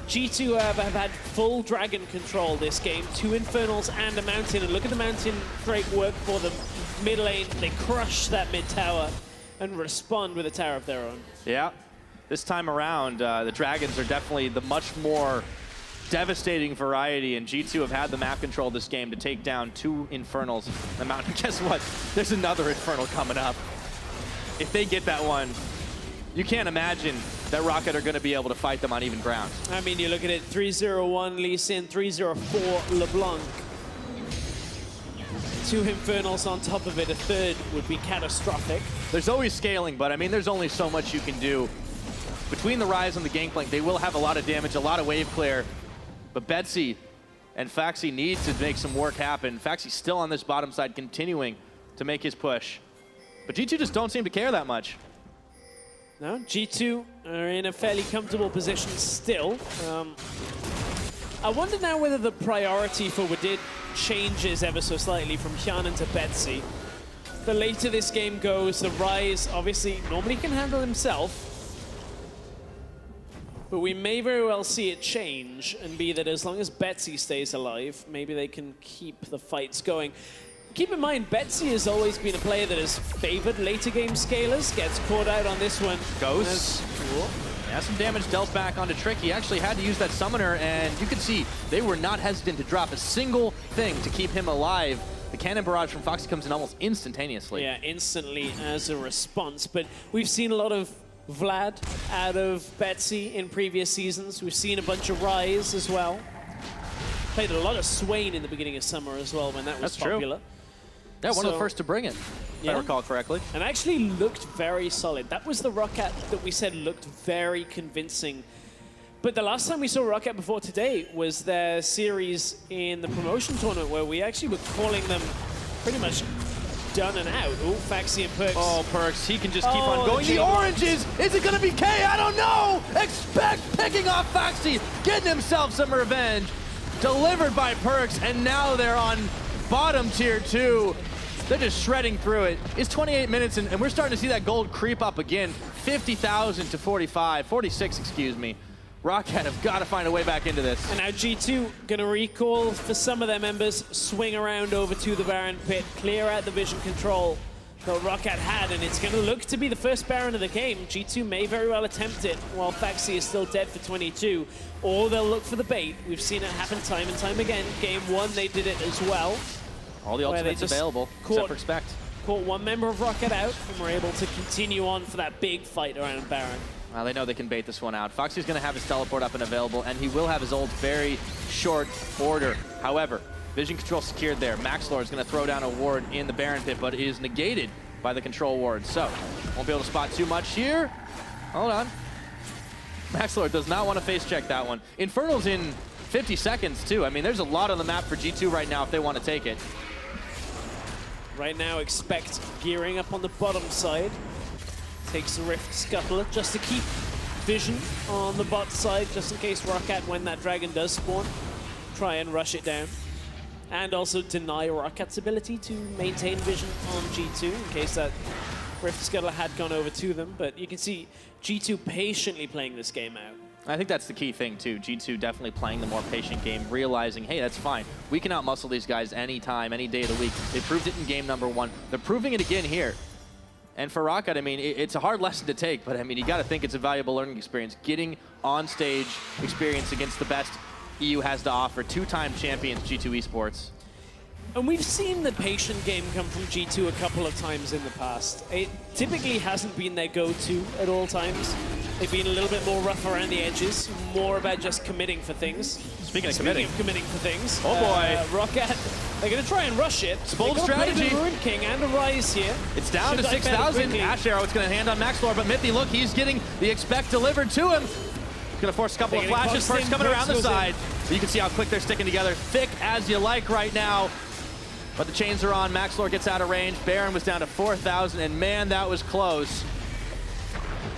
S2: G2 have had full dragon control this game. 2 Infernals and a Mountain, and look at the Mountain Drake work for them. Mid lane, they crush that mid tower and respond with a tower of their own.
S1: Yeah, this time around, the Dragons are definitely the much more devastating variety, and G2 have had the map control this game to take down 2 Infernals. The Mountain, guess what? There's another Infernal coming up. If they get that one, you can't imagine that ROCCAT are going to be able to fight them on even ground.
S2: I mean, you look at it, 301 Lee Sin, 304 LeBlanc. 2 Infernals on top of it, a third would be catastrophic.
S1: There's always scaling, but I mean, there's only so much you can do between the Ryze and the Gangplank, they will have a lot of damage, a lot of wave clear. But Betsy and Phaxi need to make some work happen. Phaxi's still on this bottom side, continuing to make his push. But G2 just don't seem to care that much.
S2: No, G2 are in a fairly comfortable position still. I wonder now whether the priority for Wadid changes ever so slightly from Hjarnan to Betsy. The later this game goes, the Ryze obviously normally can handle himself. But we may very well see it change and be that as long as Betsy stays alive, maybe they can keep the fights going. Keep in mind, Betsy has always been a player that has favored later game scalers, gets caught out on this one.
S1: Goes. Yeah, some damage dealt back onto Trick. He actually had to use that summoner, and you can see they were not hesitant to drop a single thing to keep him alive. The cannon barrage from Phaxi comes in almost instantaneously.
S2: Yeah, instantly as a response. But we've seen a lot of Vlad out of Betsy in previous seasons. We've seen a bunch of Ryze as well. Played a lot of Swain in the beginning of summer as well when that was popular.
S1: True. Yeah, one of the first to bring it, if I recall correctly.
S2: And actually looked very solid. That was the ROCCAT that we said looked very convincing. But the last time we saw ROCCAT before today was their series in the promotion tournament where we actually were calling them pretty much done and out. Oh, Phaxi and PerkZ.
S1: Oh, PerkZ, he can just keep on going. The oranges, is it going to be K? I don't know. Expect picking off Phaxi, getting himself some revenge. Delivered by PerkZ, and now they're on bottom tier 2. They're just shredding through it. It's 28 minutes, and we're starting to see that gold creep up again. 50,000 to 46, excuse me. ROCCAT have got to find a way back into this.
S2: And now G2 going to recall for some of their members, swing around over to the Baron pit, clear out the vision control that ROCCAT had, and it's going to look to be the first Baron of the game. G2 may very well attempt it while Phaxi is still dead for 22, or they'll look for the bait. We've seen it happen time and time again. Game 1, they did it as well.
S1: All the ultimates available, except for Expect.
S2: Caught one member of ROCCAT out, and we're able to continue on for that big fight around Baron.
S1: They know they can bait this one out. Phaxi's going to have his teleport up and available, and he will have his ult very short order. However, vision control secured there. Maxlore is going to throw down a ward in the Baron pit, but it is negated by the control ward. So, won't be able to spot too much here. Hold on. Maxlore does not want to face check that one. Infernal's in 50 seconds, too. I mean, there's a lot on the map for G2 right now if they want to take it.
S2: Right now, Expect gearing up on the bottom side. Takes the Rift Scuttler just to keep vision on the bot side, just in case ROCCAT, when that dragon does spawn, try and rush it down. And also deny ROCCAT's ability to maintain vision on G2 in case that Rift Scuttler had gone over to them. But you can see G2 patiently playing this game out.
S1: I think that's the key thing, too. G2 definitely playing the more patient game, realizing, hey, that's fine. We can outmuscle these guys anytime, any day of the week. They proved it in game number 1. They're proving it again here. And for ROCCAT, I mean, it's a hard lesson to take, but I mean, you got to think it's a valuable learning experience. Getting on-stage experience against the best EU has to offer. 2-time champions, G2 eSports.
S2: And we've seen the patient game come from G2 a couple of times in the past. It typically hasn't been their go-to at all times. They've been a little bit more rough around the edges, more about just committing for things.
S1: Speaking of committing
S2: for things.
S1: Oh boy.
S2: ROCCAT, they're going to try and rush it.
S1: It's bold strategy.
S2: The Ruined King and a Ryze here.
S1: It's down to 6,000. Ashe Arrow, it's going to hand on Maxlore, but Mithy, look, he's getting the Expect delivered to him. He's going to force a couple of flashes. PerkZ coming around the side. You can see how quick they're sticking together. Thick as you like right now. But the chains are on. Maxlore gets out of range. Baron was down to 4,000, and man, that was close.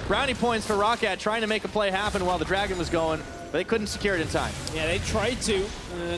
S1: Brownie points for ROCCAT, trying to make a play happen while the Dragon was going, but they couldn't secure it in time.
S2: Yeah, they tried to.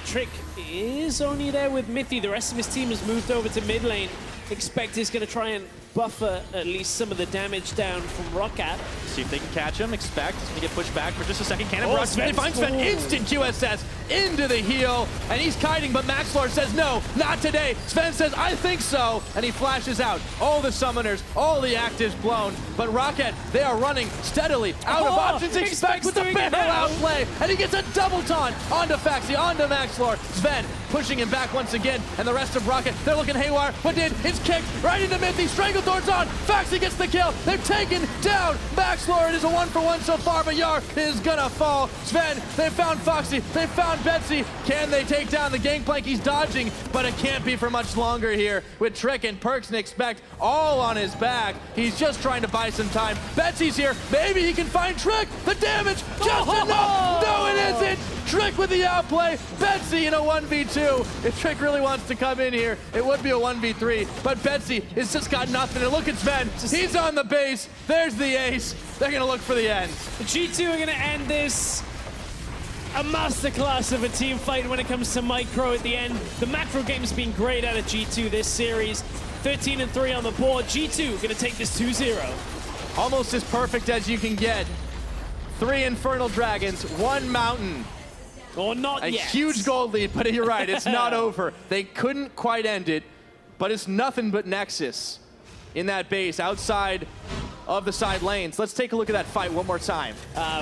S2: Trick is only there with Mithy. The rest of his team has moved over to mid lane. Expect is going to try and buffer at least some of the damage down from ROCCAT.
S1: See if they can catch him. Expect is going to get pushed back for just a second. Cannon barrage. They find Zven. Instant QSS into the heel, and he's kiting, but Maxlore says, no, not today. Zven says, I think so, and he flashes out. All the summoners, all the actives blown, but ROCCAT, they are running steadily out of options. Expect with the barrel outplay, and he gets a double taunt onto Phaxi, onto Maxlore. Zven pushing him back once again, and the rest of ROCCAT, they're looking haywire. Wadid is kicked right into Mithy, strangled Thorn's on. Phaxi gets the kill. They're taken down. Maxlore, it is a 1-for-1 so far, but Yar is gonna fall. Zven, they found Phaxi. They found Betsy. Can they take down the Gangplank? He's dodging, but it can't be for much longer here with Trick and PerkZ expect all on his back. He's just trying to buy some time. Betsy's here. Maybe he can find Trick. The damage just enough. No, it isn't. Trick with the outplay. Betsy in a 1v2. If Trick really wants to come in here, it would be a 1v3. But Betsy has just got nothing. And look at Zven. He's on the base. There's the ace. They're going to look for the end.
S2: The G2 are going to end this. A masterclass of a team fight when it comes to micro at the end. The macro game's been great out of G2 this series. 13-3 on the board. G2 going to take this 2-0.
S1: Almost as perfect as you can get. 3 Infernal Dragons, 1 Mountain.
S2: Or not
S1: yet. A
S2: yet.
S1: huge gold lead, but you're right, it's not over. They couldn't quite end it, but it's nothing but Nexus in that base outside of the side lanes. Let's take a look at that fight one more time.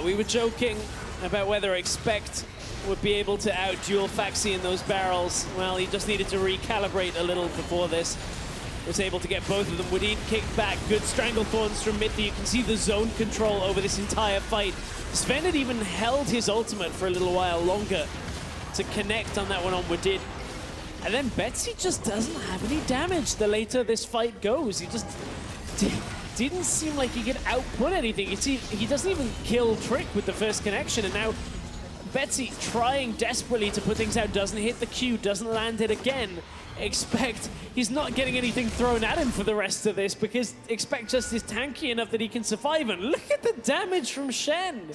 S2: We were joking about whether Expect would be able to out-duel Phaxi in those barrels. Well, he just needed to recalibrate a little before this. Was able to get both of them. Wadid kicked back. Good Stranglethorns from Mithy. You can see the zone control over this entire fight. Zven had even held his ultimate for a little while longer to connect on that one on Wadid. And then Betsy just doesn't have any damage the later this fight goes. He just didn't seem like he could output anything. You see, he doesn't even kill Trick with the first connection, and now Betsy trying desperately to put things out, doesn't hit the Q, doesn't land it again. Expect he's not getting anything thrown at him for the rest of this because Expect just is tanky enough that he can survive. And look at the damage from Shen.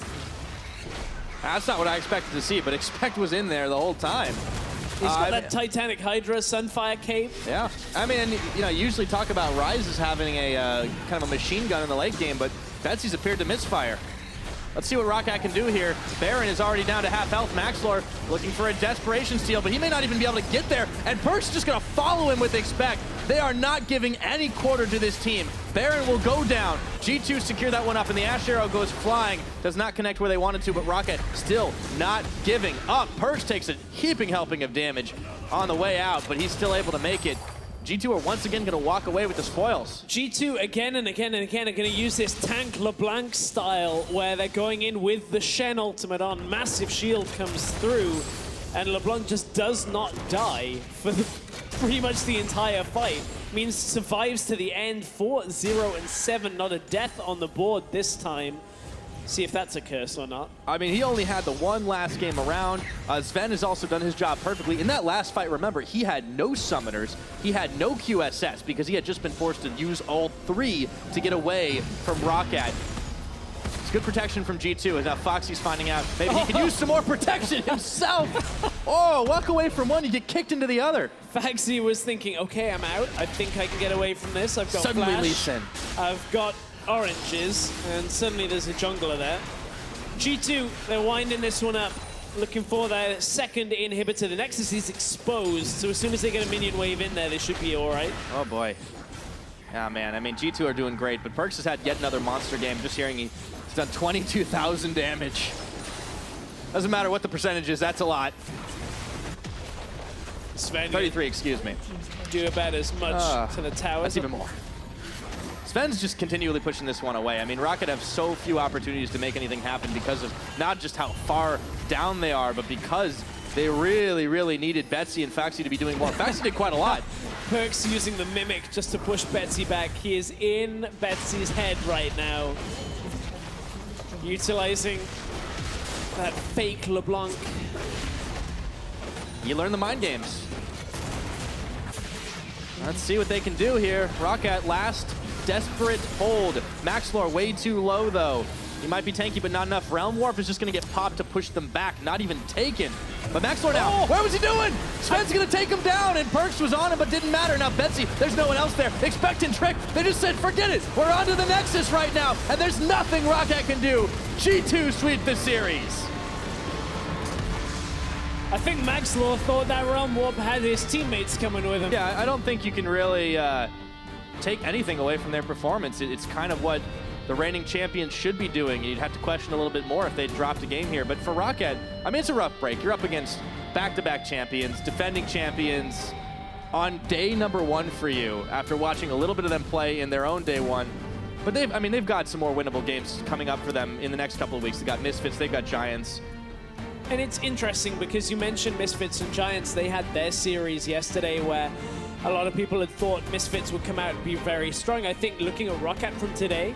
S1: That's not what I expected to see, but Expect was in there the whole time.
S2: He's got that Titanic Hydra Sunfire cape.
S1: Yeah, I mean, you know, usually talk about Ryze as having a kind of a machine gun in the late game, but Betsy's appeared to misfire. Let's see what ROCCAT can do here. Baron is already down to half health. Maxlore looking for a desperation steal, but he may not even be able to get there. And PerkZ just going to follow him with Expect. They are not giving any quarter to this team. Baron will go down. G2 secure that one up, and the Ashe arrow goes flying. Does not connect where they wanted to, but ROCCAT still not giving up. PerkZ takes a heaping helping of damage on the way out, but he's still able to make it. G2 are once again going to walk away with the spoils.
S2: G2 again and again and again are going to use this tank LeBlanc style where they're going in with the Shen ultimate on. Massive shield comes through and LeBlanc just does not die for pretty much the entire fight. Means survives to the end, 4-0-7, not a death on the board this time. See if that's a curse or not.
S1: I mean, he only had the one last game around. Zven has also done his job perfectly. In that last fight, remember, he had no summoners. He had no QSS because he had just been forced to use all 3 to get away from ROCCAT. It's good protection from G2, and now Phaxi's finding out maybe he can use some more protection himself. Oh, walk away from one, you get kicked into the other.
S2: Phaxi was thinking, okay, I'm out. I think I can get away from this. I've got
S1: Suddenly
S2: flash.
S1: Lee Sin.
S2: I've got oranges, and suddenly there's a jungler there. G2, they're winding this one up, looking for their second inhibitor. The Nexus is exposed, so as soon as they get a minion wave in there, they should be all right.
S1: Oh boy. Yeah, man, I mean, G2 are doing great, but PerkZ has had yet another monster game. Just hearing he's done 22,000 damage. Doesn't matter what the percentage is, that's a lot.
S2: Zven,
S1: 33, excuse me.
S2: Do about as much to the tower.
S1: That's even more. Zven's just continually pushing this one away. I mean, ROCCAT have so few opportunities to make anything happen because of not just how far down they are, but because they really, really needed Betsy and Phaxi to be doing more. Phaxi did quite a lot.
S2: PerkZ using the Mimic just to push Betsy back. He is in Betsy's head right now. Utilizing that fake LeBlanc.
S1: You learn the mind games. Let's see what they can do here. ROCCAT last desperate hold. Maxlore way too low though. He might be tanky, but not enough. Realm Warp is just going to get popped to push them back. Not even taken. But Maxlore now. Oh, where was he doing? Sven's going to take him down, and PerkZ was on him, but didn't matter. Now Betsy, there's no one else there. Expectant Trick. They just said, forget it. We're on to the Nexus right now, and there's nothing ROCCAT can do. G2 sweep the series.
S2: I think Maxlore thought that Realm Warp had his teammates coming with him.
S1: Yeah, I don't think you can really take anything away from their performance. It's kind of what the reigning champions should be doing. You'd have to question a little bit more if they dropped a game here. But for ROCCAT, I mean, it's a rough break. You're up against back-to-back champions, defending champions. on day number 1 for you after watching a little bit of them play in their own day 1. But they've got some more winnable games coming up for them in the next couple of weeks. They've got Misfits, they've got Giants.
S2: And it's interesting because you mentioned Misfits and Giants. They had their series yesterday where a lot of people had thought Misfits would come out and be very strong. I think looking at ROCCAT from today,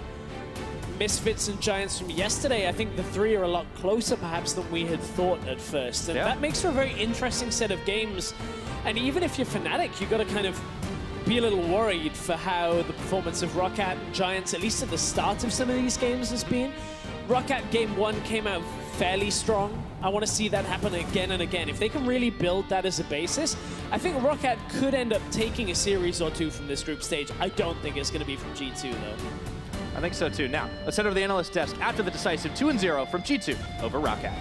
S2: Misfits and Giants from yesterday, I think the 3 are a lot closer perhaps than we had thought at first. And that makes for a very interesting set of games. And even if you're Fnatic, you've got to kind of be a little worried for how the performance of ROCCAT and Giants, at least at the start of some of these games, has been. ROCCAT game 1 came out fairly strong. I want to see that happen again and again. If they can really build that as a basis, I think ROCCAT could end up taking a series or 2 from this group stage. I don't think it's going to be from G2, though.
S1: I think so, too. Now, let's head over to the analyst desk after the decisive 2-0 from G2 over ROCCAT.